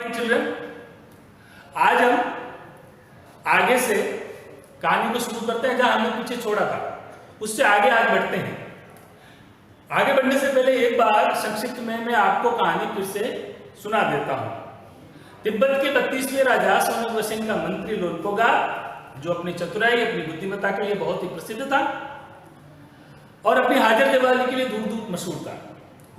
Children, आज हम आगे से कहानी को शुरू करते हैं जहां हमने पीछे छोड़ा था, उससे आगे आज बढ़ते हैं। आगे बढ़ने से पहले एक बार संक्षिप्त में मैं आपको कहानी फिर से सुना देता हूं। तिब्बत के 32वें राजा सोनगवसेन का मंत्री लोनपोगा, जो अपनी चतुराई अपनी बुद्धिमत्ता के लिए बहुत ही प्रसिद्ध था और अपनी हाजिर जवानी के लिए दूर दूर मशहूर था।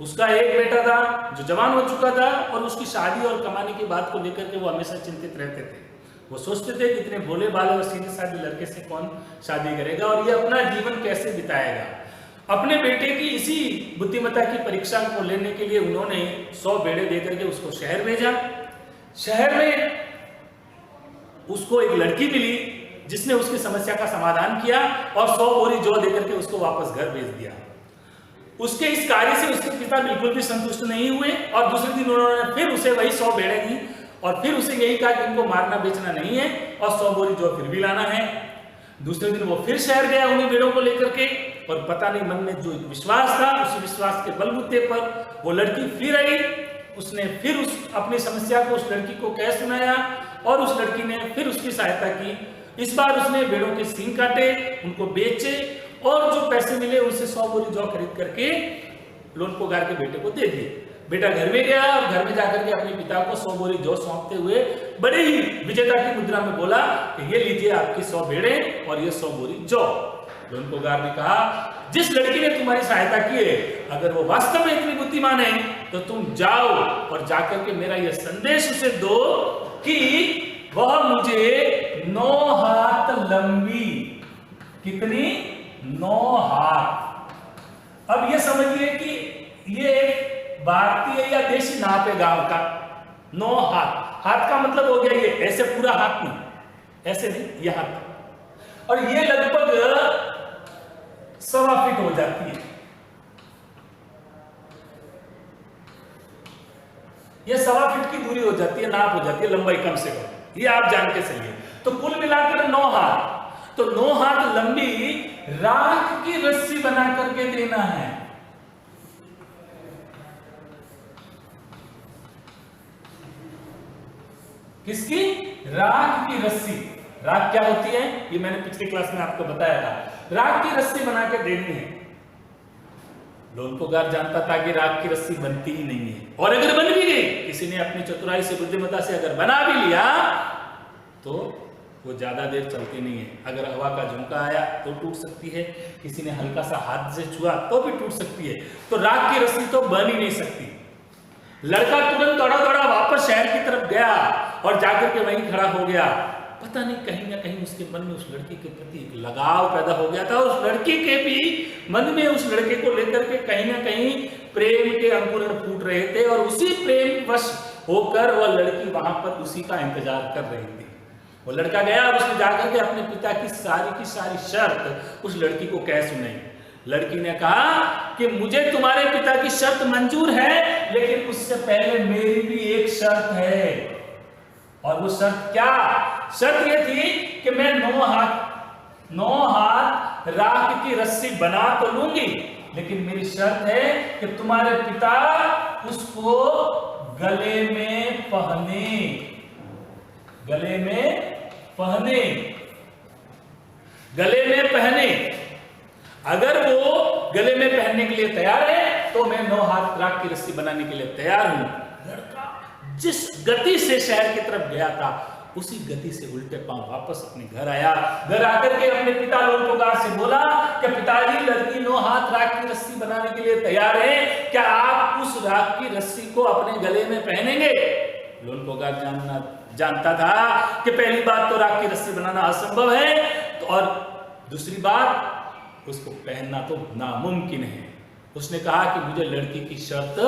उसका एक बेटा था जो जवान हो चुका था और उसकी शादी और कमाने की बात को लेकर के वो हमेशा चिंतित रहते थे। वो सोचते थे कि इतने भोले भाले और सीधे साधे लड़के से कौन शादी करेगा और ये अपना जीवन कैसे बिताएगा। अपने बेटे की इसी बुद्धिमत्ता की परीक्षा को लेने के लिए उन्होंने 100 बेड़े देकर के उसको शहर भेजा। शहर में उसको एक लड़की मिली जिसने उसकी समस्या का समाधान किया और 100 बोरी जौ देकर के उसको वापस घर भेज दिया। उसके इस कार्य से उसके पिता बिल्कुल भी संतुष्ट नहीं हुए और दूसरे दिन उन्होंने फिर उसे वही 100 बेड़े दी और फिर उसे यही कहा कि इनको मारना बेचना नहीं है और 100 बोरी जौ फिर भी लाना है। दूसरे दिन वो फिर शहर गया उन्हीं बेड़ों को लेकर के और पता नहीं मन में जो विश्वास था उसी विश्वास के बलबूते पर वो लड़की फिर आई। उसने फिर उस अपनी समस्या को उस लड़की को कह सुनाया और उस लड़की ने फिर उसकी सहायता की। इस बार उसने बेड़ों के सींग काटे, उनको बेचे और जो पैसे मिले उनसे 100 बोरी जौ खरीद करके लोनपोगार के बेटे को दे दिए। बेटा घर में गया और घर में जाकर के अपने पिता को 100 बोरी जौ सौंपते हुए बड़े ही विजेता की मुद्रा में बोला कि ये लीजिए आपकी 100 बेड़े और ये 100 बोरी जौ। लोनपोगार ने कहा, जिस लड़की ने तुम्हारी सहायता की है अगर वो वास्तव में इतनी बुद्धिमान है तो तुम जाओ और जाकर के मेरा यह संदेश उसे दो कि वह मुझे 9 हाथ लंबी, कितनी 9 हाथ। अब ये समझिए कि ये भारतीय या देशी नाप है गांव का। 9 हाथ, हाथ का मतलब हो गया ये ऐसे पूरा हाथ नहीं, ऐसे नहीं, ये हाथ। और ये लगभग 1.25 फीट हो जाती है। ये 1.25 फीट की दूरी हो जाती है, नाप हो जाती है, लंबाई कम से कम। ये आप जान के चलिए। तो कुल मिलाकर 9 हाथ। तो 9 हाथ लंबी राख की रस्सी बना करके देना है। किसकी? राख की रस्सी। राख क्या होती है ये मैंने पिछली क्लास में आपको बताया था। राख की रस्सी बना के देनी है। लोनपोगार जानता था कि राख की रस्सी बनती ही नहीं है और अगर बन भी गई, किसी ने अपनी चतुराई से बुद्धिमत्ता से अगर बना भी लिया तो वो ज्यादा देर चलती नहीं है। अगर हवा का झोंका आया तो टूट सकती है, किसी ने हल्का सा हाथ से छुआ तो भी टूट सकती है। तो राख की रस्सी तो बन ही नहीं सकती। लड़का तुरंत दौड़ा दौड़ा वापस शहर की तरफ गया और जाकर के वहीं खड़ा हो गया। पता नहीं कहीं ना कहीं उसके मन में उस लड़की के प्रति एक लगाव पैदा हो गया था। उस लड़की के भी मन में उस लड़के को लेकर के कहीं ना कहीं प्रेम के अंकुरण फूट रहे थे और उसी प्रेम वश होकर वह लड़की वहां पर उसी का इंतजार कर रही थी। वो लड़का गया और उसने जाकर के अपने पिता की सारी शर्त उस लड़की को कह सुनाई। लड़की ने कहा कि मुझे तुम्हारे पिता की शर्त मंजूर है, लेकिन उससे पहले मेरी भी एक शर्त है। और वो शर्त क्या? शर्त ये थी कि मैं 9 हाथ राख की रस्सी बना तो लूंगी, लेकिन मेरी शर्त है कि तुम्हारे पिता उसको गले में पहने। गले में पहने, गले में पहने। अगर वो गले में पहनने के लिए तैयार है तो मैं 9 हाथ राख की रस्सी बनाने के लिए तैयार हूं। लड़का जिस गति से शहर की तरफ गया था उसी गति से उल्टे पांव वापस अपने घर आया। घर आकर के अपने पिता लोनपोगार से बोला कि पिताजी, लड़की 9 हाथ राख की रस्सी बनाने के लिए तैयार है, क्या आप उस राख की रस्सी को अपने गले में पहनेंगे? लोनपोगार जानता था कि पहली बात तो राख की रस्सी बनाना असंभव है और दूसरी बात उसको पहनना तो नामुमकिन है। उसने कहा कि मुझे लड़की की शर्त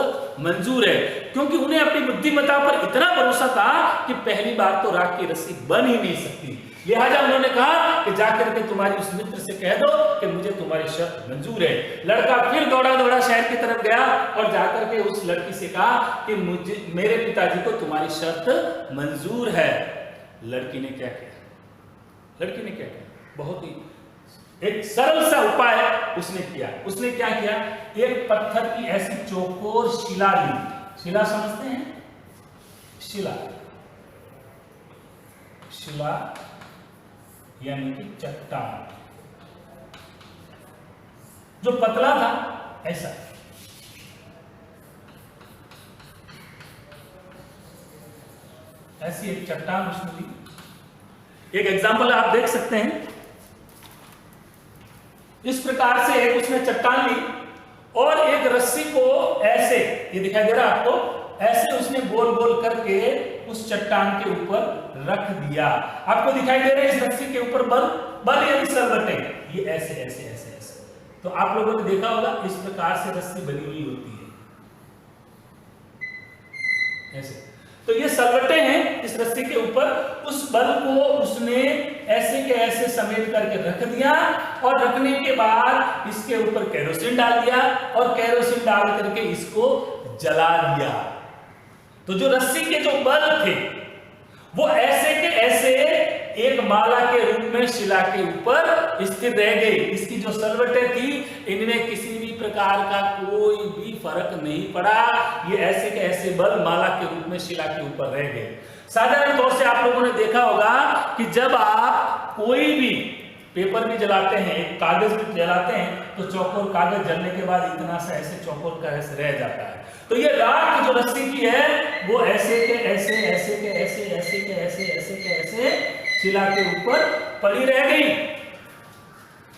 मंजूर है, क्योंकि उन्हें अपनी बुद्धिमत्ता पर इतना भरोसा था कि पहली बार तो राख की रस्सी बन ही नहीं सकती। लिहाजा उन्होंने कहा कि जाकर के तुम्हारी उस मित्र से कह दो कि मुझे तुम्हारी शर्त मंजूर है। लड़का फिर दौड़ा दौड़ा शहर की तरफ गया और जाकर के उस लड़की से कहा कि मेरे पिताजी को तुम्हारी शर्त मंजूर है। लड़की ने क्या किया? बहुत ही एक सरल सा उपाय उसने किया। उसने क्या किया? एक पत्थर की ऐसी चौकोर शिला ली। शिला समझते हैं? शिला, शिला यानी कि चट्टान, जो पतला था ऐसा, ऐसी एक चट्टान उसने ली। एक एग्जांपल आप देख सकते हैं, इस प्रकार से एक उसने चट्टान ली और एक रस्सी को ऐसे, ये दिखाई दे रहा है आपको, ऐसे उसने गोल गोल करके उस चट्टान के ऊपर रख दिया। आपको दिखाई दे रहा है इस रस्सी के ऊपर बल, बल यानी सलवटे, ये ऐसे ऐसे ऐसे ऐसे। तो आप लोगों ने देखा होगा इस प्रकार से रस्सी बनी हुई होती है ऐसे। तो ये सलवटे हैं इस रस्सी के ऊपर, उस बल को उसने ऐसे के ऐसे समेट करके रख दिया और रखने के बाद इसके ऊपर केरोसिन डाल दिया और केरोसिन डाल करके इसको जला दिया। तो जो रस्सी के जो बल थे वो ऐसे के ऐसे एक माला के रूप में शिला के ऊपर स्थिर रह गए। इसकी जो सलवटें थी इनमें किसी भी प्रकार का कोई भी फर्क नहीं पड़ा, ये ऐसे के ऐसे बल माला के रूप में शिला के ऊपर रह गए। साधारण तौर से आप लोगों ने देखा होगा कि जब आप कोई भी पेपर भी जलाते हैं, कागज भी जलाते हैं, तो चौकोर कागज जलने के बाद इतना सा ऐसे चौकोर का ऐसे रह जाता है। तो ये राख जो रस्सी की है वो ऐसे के ऐसे, ऐसे के ऐसे, ऐसे के ऐसे, ऐसे के ऐसे शिला के ऊपर पड़ी रह गई।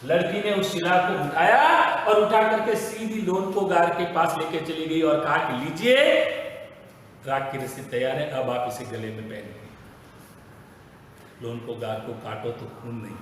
लड़की ने उस शिला को उठाया और उठा करके सीधी लोन को गार के पास लेके चली गई और कहा कि लीजिए, राख की रस्सी तैयार है, अब आप इसे गले में पहनिए। लोन को गार को काटो तो खून नहीं।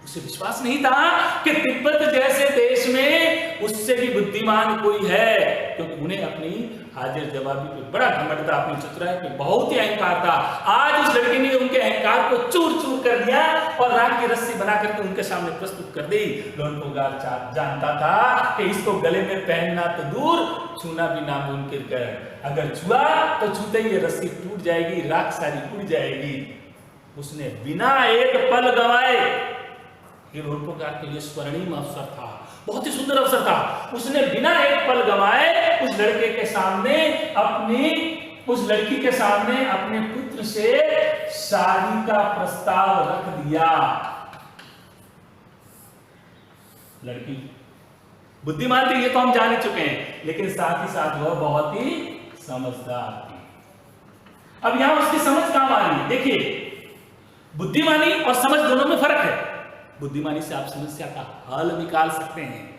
उसे विश्वास नहीं था कि तिब्बत जैसे देश में उससे भी बुद्धिमान कोई है, क्योंकि उन्हें अपनी हाजिर जवाबी पे बड़ा घमंड था, अपनी चतुराई पे बहुत ही अहंकार था। आज उस लड़की ने उनके अहंकार को चूर चूर कर दिया और राख की रस्सी बना करके उनके सामने प्रस्तुत कर दी। लोनपोगार जानता था कि इसको गले में पहनना तो दूर, छूना भी नामुमकिन है। अगर छुआ तो छूते ही ये रस्सी टूट जाएगी, राख सारी उड़ जाएगी। उसने बिना एक पल गंवाए, ये लोनपोगार के लिए स्वर्णिम अवसर था, बहुत ही सुंदर अवसर था। उसने बिना एक पल गंवाए उस लड़के के सामने उस लड़की के सामने अपने पुत्र से शादी का प्रस्ताव रख दिया। लड़की बुद्धिमान थी, ये तो हम जान ही चुके हैं, लेकिन साथ ही साथ वह बहुत ही समझदार थी। अब यहां उसकी समझ काम आ रही है। देखिए, बुद्धिमानी और समझ दोनों में फर्क है। बुद्धिमानी से आप समस्या का हल निकाल सकते हैं,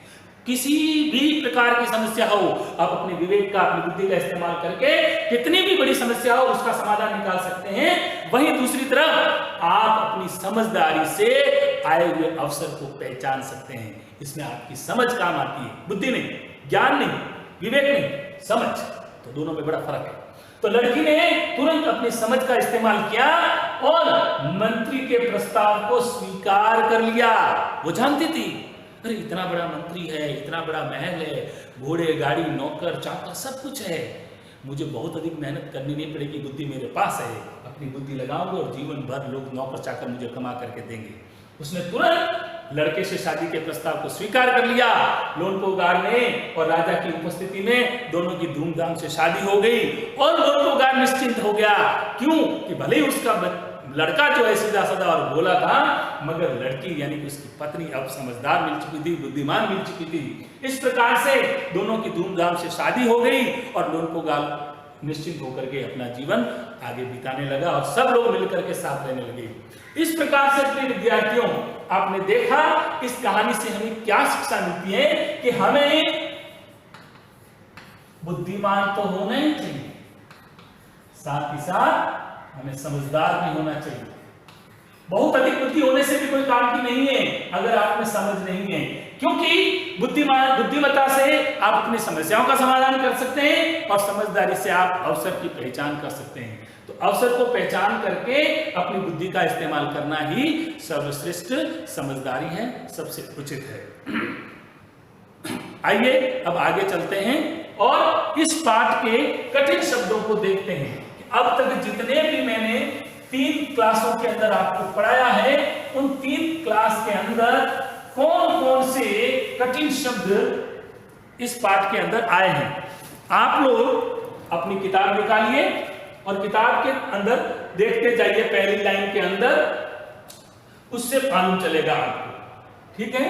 किसी भी प्रकार की समस्या हो, आप अपने विवेक का, अपनी बुद्धि का इस्तेमाल करके कितनी भी बड़ी समस्या हो उसका समाधान निकाल सकते हैं। वहीं दूसरी तरफ आप अपनी समझदारी से आए हुए अवसर को पहचान सकते हैं। इसमें आपकी समझ काम आती है, बुद्धि नहीं, ज्ञान नहीं, विवेक नहीं, समझ। तो दोनों में बड़ा फर्क है। तो लड़की ने तुरंत अपनी समझ का इस्तेमाल किया और मंत्री के प्रस्ताव को स्वीकार कर लिया। वो जानती थी, अरे इतना बड़ा मंत्री है, इतना बड़ा महल है, घोड़े गाड़ी नौकर चाकर सब कुछ है, मुझे बहुत अधिक मेहनत करनी नहीं पड़ेगी, बुद्धि मेरे पास है, अपनी बुद्धि लगाऊंगा और जीवन भर लोग नौकर चाकर मुझे कमा करके देंगे। उसने तुरंत लड़के से शादी के प्रस्ताव को स्वीकार कर लिया। लोनपोगार ने और राजा की उपस्थिति में दोनों की धूमधाम से शादी हो गई और लोनपोगार निश्चिंत हो गया। क्यों? कि भले ही उसका लड़का जो है सीधा साधा और भोला था, मगर लड़की यानी कि उसकी पत्नी अब समझदार मिल चुकी थी, बुद्धिमान मिल चुकी थी। इस प्रकार से दोनों की धूमधाम से शादी हो गई और लोनपोगार निश्चिंत होकर के अपना जीवन आगे बिताने लगा और सब लोग मिलकर के साथ रहने लगे। इस प्रकार से प्रिय विद्यार्थियों, आपने देखा इस कहानी से हमें क्या शिक्षा मिलती है कि हमें बुद्धिमान तो होना ही चाहिए, साथ ही साथ हमें समझदार भी होना चाहिए। बहुत अधिक बुद्धि होने से भी कोई काम की नहीं है अगर आप में समझ नहीं है, क्योंकि बुद्धिमत्ता से आप अपनी समस्याओं का समाधान कर सकते हैं और समझदारी से आप अवसर की पहचान कर सकते हैं। तो अवसर को पहचान करके अपनी बुद्धि का इस्तेमाल करना ही सर्वश्रेष्ठ समझदारी है, सबसे उचित है। आइए अब आगे चलते हैं और इस पाठ के कठिन शब्दों को देखते हैं। अब तक जितने भी मैंने 3 क्लासों के अंदर आपको पढ़ाया है, उन 3 क्लास के अंदर कौन कौन से कठिन शब्द इस पाठ के अंदर आए हैं, आप लोग अपनी किताब निकालिए और किताब के अंदर देखते जाइए, पहली लाइन के अंदर, उससे मालूम चलेगा आपको। ठीक है,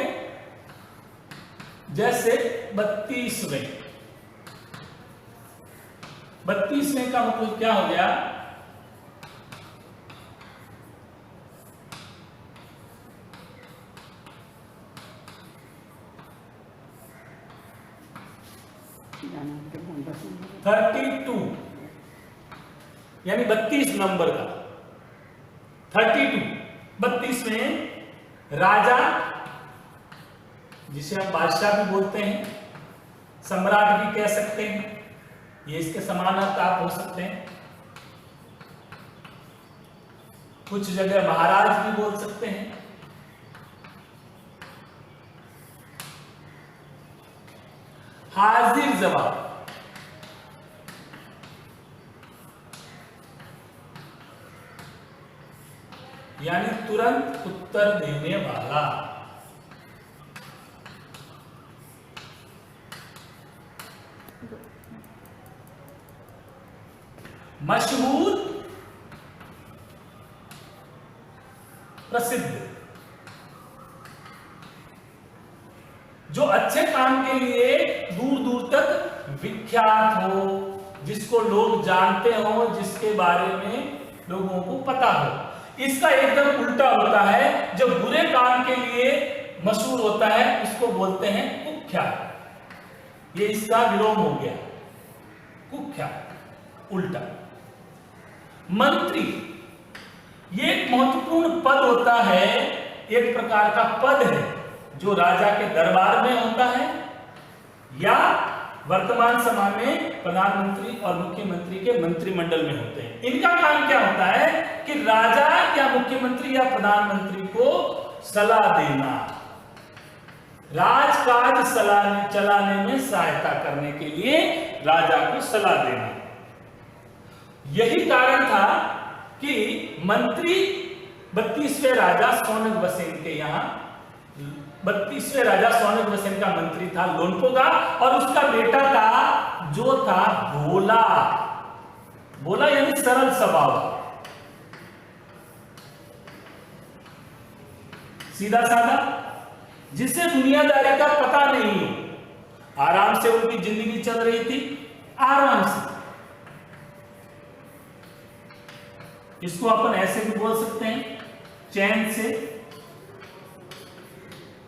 जैसे 32वें का मतलब क्या हो गया? (32) यानी 32 नंबर का 32। 32 में राजा, जिसे हम बादशाह भी बोलते हैं, सम्राट भी कह सकते हैं, ये इसके समान अर्थ आप हो सकते हैं। कुछ जगह महाराज भी बोल सकते हैं। हाजिर जवाब, यानी तुरंत उत्तर देने वाला। मशहूर, प्रसिद्ध, जो अच्छे काम के लिए दूर दूर तक विख्यात हो, जिसको लोग जानते हो, जिसके बारे में लोगों को पता हो। इसका एकदम उल्टा होता है, जो बुरे काम के लिए मशहूर होता है, इसको बोलते हैं कुख्यात। ये इसका विलोम हो गया, कुख्यात, उल्टा। मंत्री, ये एक महत्वपूर्ण पद होता है, एक प्रकार का पद है जो राजा के दरबार में होता है, या वर्तमान समय में प्रधानमंत्री और मुख्यमंत्री के मंत्रिमंडल में होते हैं। इनका काम क्या होता है कि राजा या मुख्यमंत्री या प्रधानमंत्री को सलाह देना, राजकाज चलाने में सहायता करने के लिए राजा को सलाह देना। यही कारण था कि मंत्री 32वें राजा सौनक बसेन के यहां, 32वें राजा सौनक बसेन का मंत्री था लोनपोगा, और उसका बेटा था जो था भोला। भोला यानी सरल स्वभाव, सीधा साधा, जिसे दुनियादारी का पता नहीं हो। आराम से उनकी जिंदगी चल रही थी, आराम से। इसको अपन ऐसे भी बोल सकते हैं, चैन से,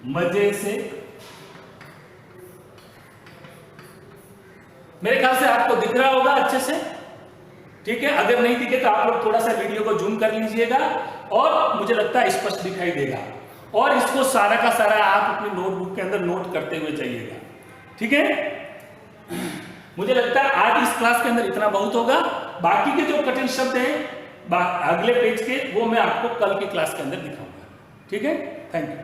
मजे से। मेरे ख्याल से आपको दिख रहा होगा अच्छे से, ठीक है। अगर नहीं दिखे तो आप लोग थोड़ा सा वीडियो को जूम कर लीजिएगा, और मुझे लगता है स्पष्ट दिखाई देगा। और इसको सारा का सारा आप अपनी नोटबुक के अंदर नोट करते हुए जाइएगा, ठीक है। मुझे लगता है आज इस क्लास के अंदर इतना बहुत होगा। बाकी के जो कठिन शब्द हैं अगले पेज के, वो मैं आपको कल की क्लास के अंदर दिखाऊंगा, ठीक है। Thank you.